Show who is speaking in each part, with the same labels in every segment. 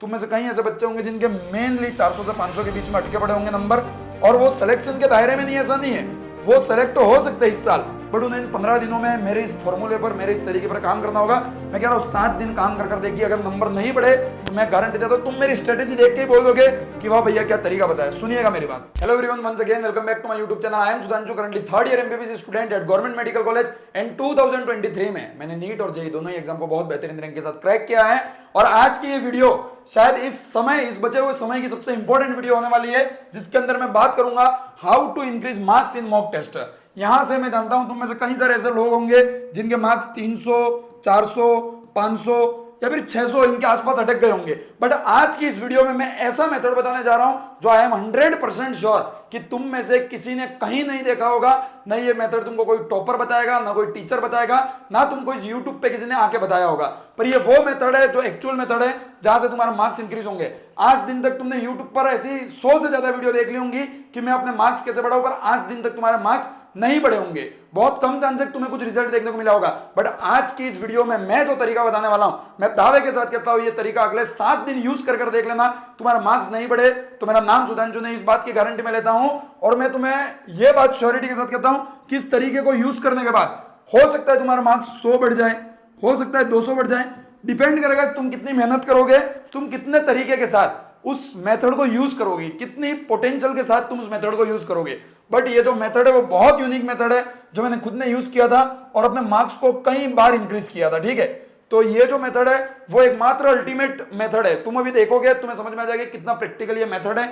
Speaker 1: तुम में से कई ऐसे बच्चे होंगे जिनके मेनली 400 से 500 के बीच में अटके पड़े होंगे नंबर, और वो सिलेक्शन के दायरे में नहीं, ऐसा नहीं है, वो सेलेक्ट हो सकते हैं इस साल, बट उन्हें इन 15 दिनों में मेरे इस फॉर्मूले पर, मेरे इस तरीके पर काम करना होगा। मैं कह रहा हूँ 7 दिन काम कर देखिए, अगर नंबर नहीं बढ़े तो मैं गारंटी देता हूँ तुम मेरी स्ट्रेटेजी देख के ही बोल दोगे कि वाह भैया क्या तरीका बताया। सुनिएगा मेरी बात। Hello everyone, once again welcome back to my YouTube channel. I am Sudhanshu, currently 3rd year MBBS student at government medical college, and 2023 में मैंने नीट और जेईई दोनों ही एग्जाम को बहुत बेहतरीन रैंक के साथ क्रैक किया है। और आज की ये वीडियो शायद इस बचे हुए समय की सबसे इंपॉर्टेंट वीडियो होने वाली है, जिसके अंदर मैं बात करूंगा how to increase marks in mock test. यहां से मैं जानता हूं तुम में से कई सारे ऐसे लोग होंगे जिनके मार्क्स 300, 400, 500 या फिर 600 इनके आसपास अटक गए होंगे, बट आज की इस वीडियो में मैं ऐसा मेथड बताने जा रहा हूं जो आई एम 100% श्योर कि तुम में से किसी ने कहीं नहीं देखा होगा। ना ये मेथड तुमको कोई टॉपर बताएगा, ना कोई टीचर बताएगा, ना तुमको इस यूट्यूब पे किसी ने आके बताया होगा, पर ये वो मेथड है जो एक्चुअल मेथड है जहां से तुम्हारे मार्क्स इंक्रीज होंगे। आज दिन तक तुमने यूट्यूब पर ऐसी 100 से ज्यादा वीडियो देख ली होंगी कि मैं अपने मार्क्स कैसे बढ़ाऊं, पर आज दिन तक तुम्हारे मार्क्स नहीं बढ़े होंगे। बहुत कम चांस है तुम्हें कुछ रिजल्ट देखने को मिला होगा, बट आज की इस वीडियो में मैं जो तरीका बताने वाला हूं, मैं दावे के साथ कहता हूं ये तरीका अगले 7 दिन यूज कर देख लेना, तुम्हारा मार्क्स नहीं बढ़े तो मेरा नाम सुधांशु नहीं, इस बात की गारंटी मैं लेता हूं। और मैं तुम्हें यह बात श्योरिटी के साथ कहता हूं कि इस तरीके को यूज करने के बाद हो सकता है तुम्हारा मार्क्स 100 बढ़ जाए, हो सकता है 200 बढ़ जाए, डिपेंड करेगा कि तुम कितनी मेहनत करोगे, तुम कितने तरीके के साथ उस मेथड को यूज करोगे, कितनी पोटेंशियल के साथ तुम उस मेथड को यूज करोगे। बट ये जो मेथड है वो बहुत यूनिक मेथड है जो मैंने खुद ने यूज किया था और अपने मार्क्स को कई बार इंक्रीज किया था। ठीक है, तो ये जो मेथड है वो एकमात्र अल्टीमेट मेथड है। तुम अभी देखोगे तुम्हें समझ में आ जाएगा कितना प्रैक्टिकल ये मेथड है।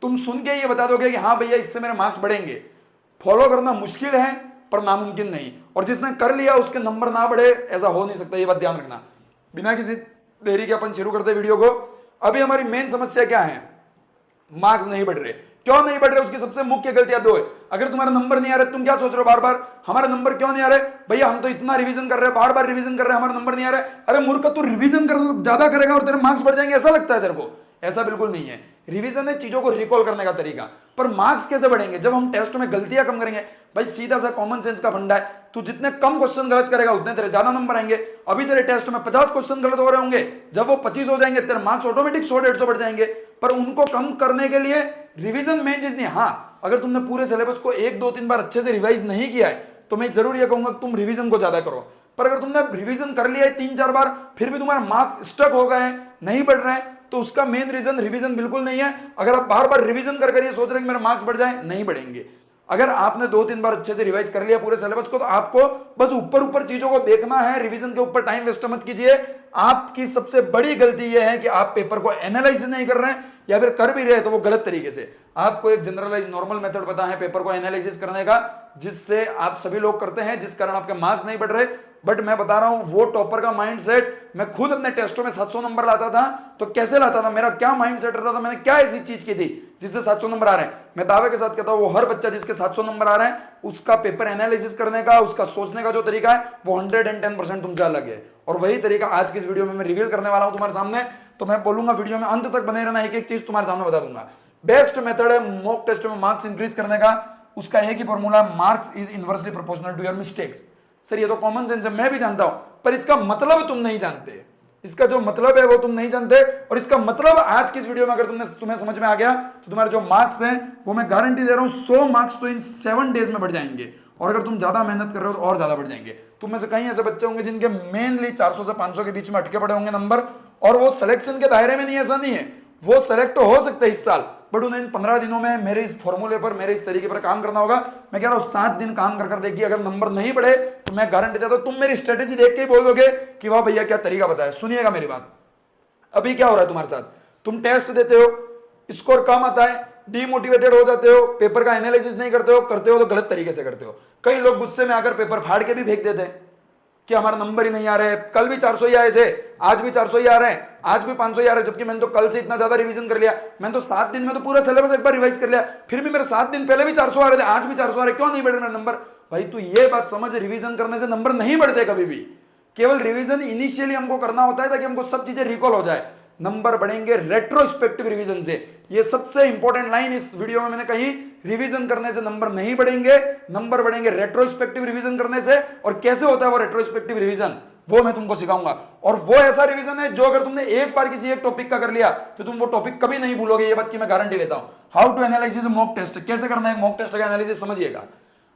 Speaker 1: तुम सुन के ये बता दोगे कि हाँ भैया इससे मेरे मार्क्स बढ़ेंगे। फॉलो करना मुश्किल है पर नामुमकिन नहीं, और जिसने कर लिया उसके नंबर ना बढ़े ऐसा हो नहीं सकता, ये बात ध्यान रखना। बिना किसी देरी के अपन शुरू करते वीडियो को। अभी हमारी मेन समस्या क्या है, मार्क्स नहीं बढ़ रहे। क्यों नहीं बढ़ रहे, उसकी सबसे मुख्य गलतियां दो है। अगर तुम्हारा नंबर नहीं आ रहा, तुम क्या सोच रहे हो बार बार, हमारा नंबर क्यों नहीं आ रहे, भैया हम तो इतना रिवीजन कर रहे हैं, बार बार रिवीजन कर रहे हैं, हमारा नंबर नहीं आ रहा है। अरे मूर्ख, तू रिवीजन कर ज्यादा करेगा और तेरे मार्क्स बढ़ जाएंगे, ऐसा लगता है तेरे को? ऐसा बिल्कुल नहीं है। रिवीजन है चीजों को रिकॉल करने का तरीका, पर मार्क्स कैसे बढ़ेंगे? जब हम टेस्ट में गलतियां कम करेंगे। भाई सीधा सा कॉमन सेंस का फंडा है, तू जितने कम क्वेश्चन गलत करेगा उतने तेरे ज्यादा नंबर आएंगे। अभी तेरे टेस्ट में 50 क्वेश्चन गलत हो रहे होंगे, जब वो 25 हो जाएंगे तेरे मार्क्स ऑटोमेटिक 100-150 बढ़ जाएंगे। पर उनको कम करने के लिए रिवीजन मेन चीज नहीं। हाँ, अगर तुमने पूरे सिलेबस को 1-2-3 बार अच्छे से रिवाइज नहीं किया है तो मैं जरूर यह कहूंगा तुम रिवीजन को ज्यादा करो। पर अगर तुमने रिवीजन कर लिया है 3-4 बार फिर भी तुम्हारा मार्क्स स्टक हो गए, नहीं बढ़ रहे हैं, तो उसका मेन रीजन रिवीजन बिल्कुल नहीं है। अगर आप बार बार रिवीजन कर ये सोच रहे हैं कि मेरे मार्क्स बढ़ जाए, नहीं बढ़ेंगे। अगर आपने 2-3 बार अच्छे से रिवाइज कर लिया पूरे सिलेबस को, तो आपको बस ऊपर चीजों को देखना है, रिवीजन के ऊपर टाइम वेस्ट मत कीजिए। आपकी सबसे बड़ी गलती यह है कि आप पेपर को एनालाइज नहीं कर रहे हैं, या फिर कर भी रहे तो वो गलत तरीके से। आपको एक जनरलाइज नॉर्मल मेथड पता है पेपर को एनालिसिस करने का, जिससे आप सभी लोग करते हैं, जिस कारण आपके मार्क्स नहीं बढ़ रहे। बट मैं बता रहा हूं वो टॉपर का माइंडसेट, मैं खुद अपने टेस्टों में 700 नंबर लाता था तो कैसे लाता था, मेरा क्या माइंडसेट रहता था, मैंने क्या ऐसी चीज की थी जिससे 700 नंबर आ रहे हैं। मैं दावे के साथ कहता हूं वो हर बच्चा जिसके 700 नंबर आ रहे हैं उसका पेपर एनालिसिस करने का, उसका सोचने का जो तरीका है वो 110% तुमसे अलग है। और वही तरीका आज की इस वीडियो में मैं रिवील करने वाला हूं तुम्हारे सामने। तो मैं बोलूंगा वीडियो में अंत तक बने रहना, एक चीज तुम्हारे सामने बता दूंगा। बेस्ट मेथड है मॉक टेस्ट में मार्क्स इंक्रीज करने का, उसका एक ही formula, marks is inversely proportional to your mistakes. Sir ये तो कॉमन सेंस है, मैं भी जानता हूं, पर इसका मतलब तुम नहीं जानते। इसका जो मतलब है वो तुम नहीं जानते, और इसका मतलब आज की इस वीडियो में अगर तुम्हें समझ में आ गया तो तुम्हारे जो मार्क्स हैं वो मैं गारंटी दे रहा हूं 100 मार्क्स तो इन 7 डेज में बढ़ जाएंगे। और अगर तुम ज्यादा मेहनत कर रहे हो तो और ज्यादा बढ़ जाएंगे। तुम में से कई ऐसे बच्चे होंगे जिनके मेनली 400 से 500 के बीच में अटके पड़े होंगे नंबर, और वो सिलेक्शन के दायरे में नहीं, ऐसा नहीं है, वो सेलेक्ट हो सकते हैं इस साल, बट उन्हें इन 15 दिनों में मेरे इस फॉर्मूले पर, मेरे इस तरीके पर काम करना होगा। मैं कह रहा हूं 7 दिन काम कर देखिए, अगर नंबर नहीं बढ़े तो मैं गारंटी देता हूं तुम मेरी स्ट्रेटेजी देख के ही बोल दोगे कि वाह भैया क्या तरीका बताया। सुनिएगा मेरी बात। अभी क्या हो रहा है तुम्हारे साथ, तुम टेस्ट देते हो, स्कोर कम आता है, डीमोटिवेटेड हो जाते हो, पेपर का एनालिसिस नहीं करते हो तो गलत तरीके से करते हो। कई लोग गुस्से में आकर पेपर फाड़ के भी फेंक देते हैं कि हमारा नंबर ही नहीं आ रहे, कल भी 400 ही आए थे, आज भी 400 ही आ रहे हैं, आज भी 500 ही आ रहे हैं, जबकि मैंने तो कल से इतना ज्यादा रिवीजन कर लिया, मैंने तो 7 दिन में तो पूरा सिलेबस एक बार रिवाइज कर लिया, फिर भी मेरे 7 दिन पहले भी 400 आ रहे थे, आज भी 400 आ रहे, क्यों नहीं बढ़ रहे नंबर? भाई तू ये बात समझ, रिवीजन करने से नंबर नहीं बढ़ते कभी भी। केवल रिवीजन इनिशियली हमको करना होता है ताकि हमको सब चीजें रिकॉल हो जाए। नंबर बढ़ेंगे रेट्रोस्पेक्टिव रिवीजन से। ये सबसे इंपॉर्टेंट लाइन इस वीडियो में मैंने कही, रिवीजन करने से नंबर नहीं बढ़ेंगे, नंबर बढ़ेंगे रेट्रोस्पेक्टिव रिवीजन करने से। और कैसे होता है वो रेट्रोस्पेक्टिव रिवीजन, वो मैं तुमको सिखाऊंगा। और वो ऐसा रिवीजन है जो अगर तुमने एक बार किसी एक टॉपिक का कर लिया तो तुम वो टॉपिक कभी नहीं भूलोगे, ये बात की मैं गारंटी लेता हूं। How to analyse mock test, कैसे करना है मॉक टेस्ट का एनालिसिस समझिएगा।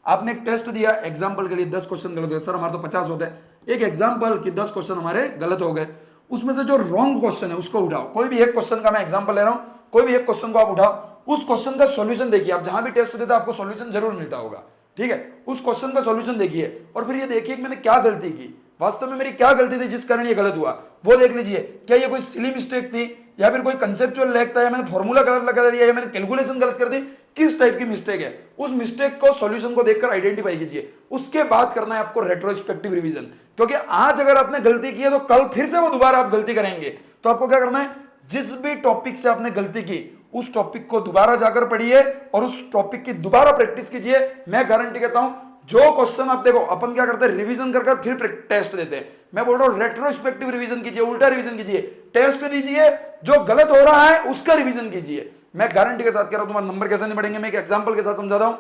Speaker 1: आपने एक टेस्ट दिया एग्जाम्पल के लिए, 10 क्वेश्चन गलत हो गए, सर हमारे तो 50 होते हैं, एक एग्जाम्पल कि 10 क्वेश्चन हमारे गलत हो गए, उसमें से जो रॉन्ग क्वेश्चन है उसको उठाओ। कोई भी एक क्वेश्चन का मैं एग्जाम्पल ले रहा हूं, कोई भी एक क्वेश्चन को आप उठाओ, उस क्वेश्चन का सॉल्यूशन देखिए। आप जहां भी टेस्ट देते आपको सॉल्यूशन जरूर मिलता होगा, ठीक है। उस क्वेश्चन का सॉल्यूशन देखिए और फिर ये देखिए कि मैंने क्या गलती की, वास्तव में मेरी क्या गलती थी जिस कारण ये गलत हुआ, वो देख लीजिए। क्या ये कोई सिली मिस्टेक थी, या फिर कोई कंसेप्चुअल लैग था, या मैंने फॉर्मूला गलत लगा दिया, या मैंने कैलकुलेशन गलत कर दी, किस टाइप की मिस्टेक है, उस मिस्टेक को सॉल्यूशन को देखकर आइडेंटिफाई कीजिए। उसके बाद करना है आपको रेट्रोस्पेक्टिव रिवीजन, क्योंकि आज अगर आपने गलती की है तो कल फिर से वो दोबारा आप गलती करेंगे। तो आपको क्या करना है, जिस भी टॉपिक से आपने गलती की उस टॉपिक को दोबारा जाकर पढ़िए और उस टॉपिक की दोबारा प्रैक्टिस कीजिए। मैं गारंटी कहता हूं जो क्वेश्चन आप देखो, अपन क्या करते हैं रिवीजन कर फिर टेस्ट देते हैं। मैं बोल रहा हूं रेट्रोस्पेक्टिव रिवीजन कीजिए, उल्टा रिवीजन कीजिए, टेस्ट दीजिए, जो गलत हो रहा है उसका रिवीजन कीजिए। मैं गारंटी के साथ कह रहा हूं तुम्हारे नंबर कैसे नहीं बढ़ेंगे। मैं एक एग्जांपल के साथ समझाता हूं।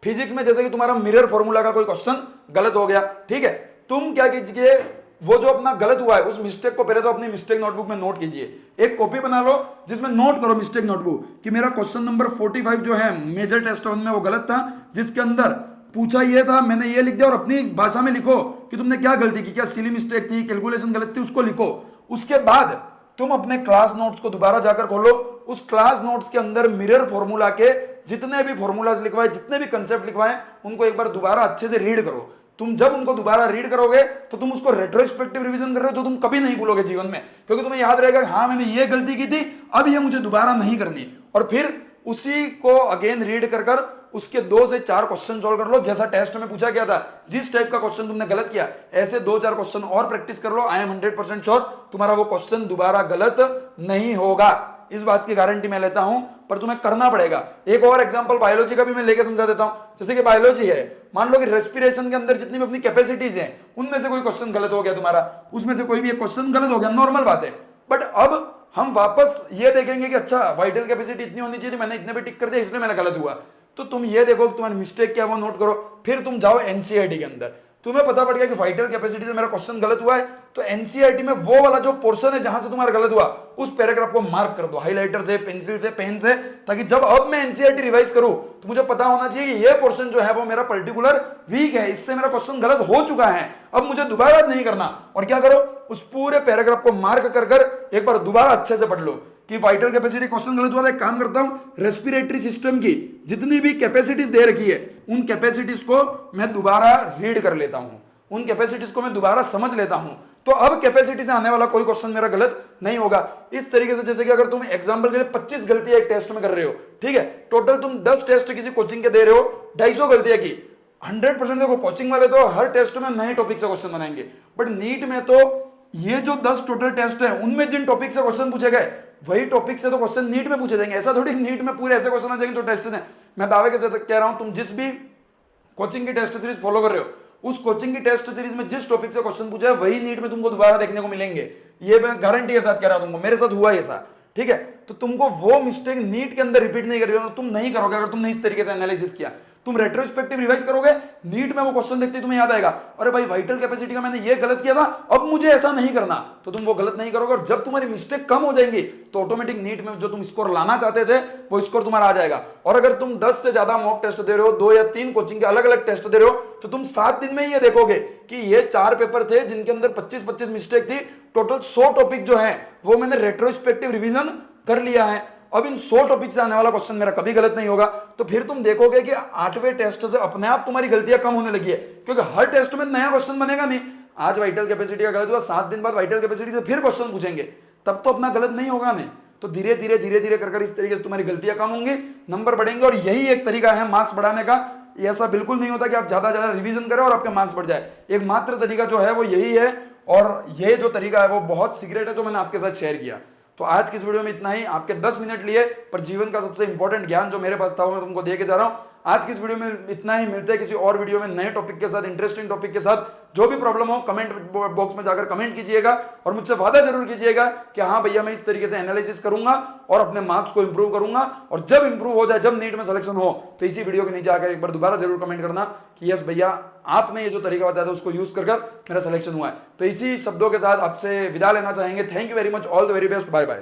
Speaker 1: फिजिक्स में जैसे कि तुम्हारा मिरर फॉर्मूला का कोई क्वेश्चन गलत हो गया, ठीक है, तुम क्या कीजिए, वो जो अपना गलत हुआ है उस मिस्टेक को पहले तो अपनी मिस्टेक नोटबुक में नोट कीजिए। एक कॉपी बना लो जिसमें नोट करो मिस्टेक नोटबुक कि मेरा क्वेश्चन नंबर 45 जो है मेजर टेस्ट 1 में वो गलत था, जिसके अंदर पूछा ये था, मैंने ये लिख दिया, और अपनी भाषा में लिखो कि तुमने क्या गलती की, क्या सिली मिस्टेक थी, कैलकुलेशन गलत थी, उसको लिखो। उसके बाद तुम अपने क्लास नोट्स को दोबारा जाकर खोलो, उस क्लास नोट्स के अंदर मिरर फॉर्मूला के जितने भी फॉर्मूलाज लिखवाए, जितने भी कंसेप्ट लिखवाए, उनको एक बार दोबारा अच्छे से रीड करो। तुम जब उनको दोबारा रीड करोगे तो तुम उसको रेट्रोस्पेक्टिव रिवीजन कर रहे हो, जो तुम कभी नहीं भूलोगे जीवन में, क्योंकि तुम्हें याद रहेगा हाँ मैंने ये गलती की थी, अब ये मुझे दोबारा नहीं करनी। और फिर उसी को अगेन रीड कर उसके 2 से 4 क्वेश्चन सॉल्व कर लो, जैसा टेस्ट में पूछा गया था। जिस टाइप का क्वेश्चन तुमने गलत किया ऐसे 2-4 क्वेश्चन और प्रैक्टिस कर लो। आई एम 100% श्योर तुम्हारा वो क्वेश्चन दोबारा गलत नहीं होगा, इस बात की गारंटी मैं लेता हूं। पर तुम्हें करना पड़ेगा। एक और एग्जांपल बायोलॉजी का भी मैं लेके समझा देता हूं। जैसे कि बायोलॉजी है, मान लो कि रेस्पिरेशन के अंदर जितनी भी अपनी कैपेसिटीज हैं उनमें से कोई क्वेश्चन गलत हो गया तुम्हारा, उसमें से कोई भी एक क्वेश्चन गलत हो गया, नॉर्मल बात है। बट अब हम वापस ये देखेंगे कि अच्छा वाइटल कैपेसिटी इतनी होनी चाहिए थी, मैंने इतने पे टिक कर दिया इसलिए मैंने गलत हुआ। तो तुम ये देखो तुम्हारी मिस्टेक क्या, वो नोट करो, फिर तुम जाओ एनसीईआरटी के अंदर, तुम्हें पता पड़ गया कि वाइटल कैपेसिटी से मेरा क्वेश्चन गलत हुआ है, तो एनसीईआरटी में वो वाला जो पोर्शन है जहां से तुम्हारा गलत हुआ उस पैराग्राफ को मार्क कर दो हाइलाइटर से, पेंसिल से, पेन से, ताकि जब अब मैं एनसीईआरटी रिवाइज करूं तो मुझे पता होना चाहिए कि ये पोर्शन जो है वो मेरा पर्टिकुलर वीक है, इससे मेरा क्वेश्चन गलत हो चुका है, अब मुझे दोबारा नहीं करना। और क्या करो, उस पूरे पैराग्राफ को मार्क कर एक बार दोबारा अच्छे से पढ़ लो कि वाइटल कैपेसिटी क्वेश्चन गलत हुआ था। एक काम करता हूं, रेस्पिरेटरी सिस्टम की जितनी भी कैपेसिटीज दे रखी है उन कैपेसिटीज को मैं दोबारा रीड कर लेता हूं, उन कैपेसिटीज को मैं दोबारा समझ लेता हूं, तो अब कैपेसिटी से आने वाला कोई क्वेश्चन मेरा गलत नहीं होगा। इस तरीके से जैसे कि अगर तुम एग्जांपल के लिए 25 गलतियां एक टेस्ट में कर रहे हो, ठीक है, टोटल तुम 10 टेस्ट किसी कोचिंग के दे रहे हो, 250 गलतियां की, 100% देखो कोचिंग वाले तो हर टेस्ट में नए टॉपिक से क्वेश्चन बनाएंगे, बट नीट में तो ये जो 10 टोटल टेस्ट है उनमें जिन टॉपिक से क्वेश्चन पूछे गए वही टॉपिक से तो क्वेश्चन नीट में पूछे जाएंगे। ऐसा थोड़ी नीट में पूरे ऐसे क्वेश्चन आ जाएंगे जो टेस्ट हैं। मैं दावे के साथ कह रहा हूं, तुम जिस भी कोचिंग की टेस्ट सीरीज फॉलो कर रहे हो उस कोचिंग की टेस्ट सीरीज में जिस टॉपिक से क्वेश्चन पूछा है वही नीट में तुमको दोबारा देखने को मिलेंगे, ये मैं गारंटी के साथ कह रहा हूं, तुमको मेरे साथ हुआ ऐसा, ठीक है। तो तुमको वो मिस्टेक नीट के अंदर रिपीट नहीं कर रही हो, तुम नहीं करोगे अगर तुमने इस तरीके से एनालिसिस किया। तुम रेट्रोस्पेक्टिव रिवाइज करोगे, नीट में वो क्वेश्चन देखते तुम्हें याद आएगा, अरे भाई वाइटल कैपेसिटी का मैंने ये गलत किया था, अब मुझे ऐसा नहीं करना, तो तुम वो गलत नहीं करोगे। और जब तुम्हारी मिस्टेक कम हो जाएंगी तो ऑटोमेटिक नीट में जो तुम स्कोर लाना चाहते थे वो स्कोर तुम्हारा आ जाएगा। और अगर तुम 10 से ज्यादा मॉक टेस्ट दे रहे हो, 2 या 3 कोचिंग के अलग अलग टेस्ट दे रहे हो, तो तुम 7 दिन में ये देखोगे कि ये 4 पेपर थे जिनके अंदर 25-25 मिस्टेक थी, टोटल 100 टॉपिक जो है वो मैंने रेट्रोस्पेक्टिव रिवीजन कर लिया है। अब इन 100 टॉपिक से आने वाला क्वेश्चन मेरा कभी गलत नहीं होगा। तो फिर तुम देखोगे कि 8वें टेस्ट से अपने आप तुम्हारी गलतियां कम होने लगी है, क्योंकि हर टेस्ट में नया क्वेश्चन बनेगा नहीं। आज वाइटल कैपेसिटी का गलत हुआ, 7 दिन बाद वाइटल कैपेसिटी से फिर क्वेश्चन पूछेंगे, तब तो अपना गलत नहीं होगा नहीं। तो धीरे धीरे कर इस तरीके से तुम्हारी गलतियां कम होंगी, नंबर बढ़ेंगे। और यही एक तरीका है मार्क्स बढ़ाने का। ऐसा बिल्कुल नहीं होता कि आप ज्यादा रिवीजन करें और आपके मार्क्स बढ़ जाए। एक मात्र तरीका जो है वो यही है, और ये जो तरीका है वो बहुत सीक्रेट है, जो मैंने आपके साथ शेयर किया। तो आज की इस वीडियो में इतना ही। आपके 10 मिनट लिए, पर जीवन का सबसे इंपॉर्टेंट ज्ञान जो मेरे पास था वो मैं तुमको दे के जा रहा हूं। आज की इस वीडियो में इतना ही। मिलते हैं किसी और वीडियो में नए टॉपिक के साथ, इंटरेस्टिंग टॉपिक के साथ। जो भी प्रॉब्लम हो कमेंट बॉक्स में जाकर कमेंट कीजिएगा और मुझसे वादा जरूर कीजिएगा कि हाँ भैया मैं इस तरीके से एनालिसिस करूंगा और अपने मार्क्स को इंप्रूव करूंगा। और जब इंप्रूव हो जाए, जब नीट में सिलेक्शन हो, तो इसी वीडियो के नीचे आकर एक बार दोबारा जरूर कमेंट करना कि यस भैया आपने ये जो तरीका बताया था उसको यूज कर मेरा सिलेक्शन हुआ है। तो इसी शब्दों के साथ आपसे विदा लेना चाहेंगे। Thank you very much, all the very best, bye bye.